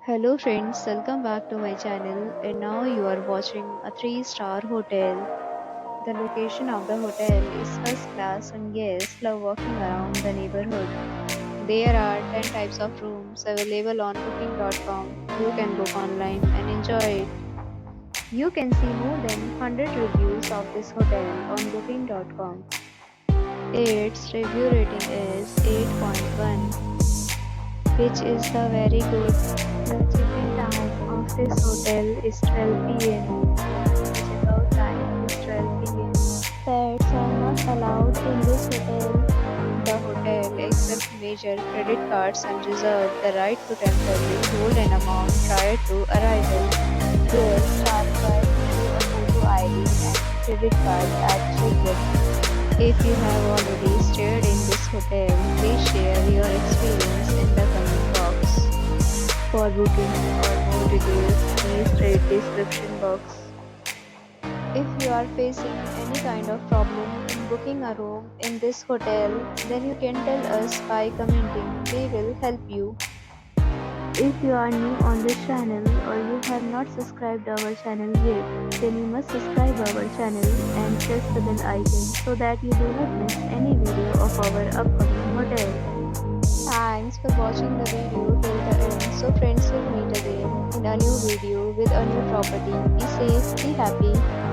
Hello friends, welcome back to my channel and now you are watching a 3-star hotel. The location of the hotel is first class and guests love walking around the neighborhood. There are 10 types of rooms available on booking.com. You can book online and enjoy it. You can see more than 100 reviews of this hotel on booking.com. Its review rating is 8.1, which is the very good. The check-in time of this hotel is 12 p.m. The checkout time is 12 p.m. Pets are not allowed in this hotel. The hotel accepts major credit cards and reserves the right to temporarily hold an amount prior to arrival. Guests are required to show a photo ID and credit card at check-in. If you have already stayed in this hotel, please share your experience in the comment box. For booking or more details, please read description box. If you are facing any kind of problem in booking a room in this hotel, then you can tell us by commenting. We will help you. If you are new on this channel or you have not subscribed our channel yet, then you must subscribe our channel and press the bell icon so that you do not miss any video of our upcoming hotel. Thanks for watching the video till the end. So friends, will meet again in a new video with a new property. Be safe, be happy.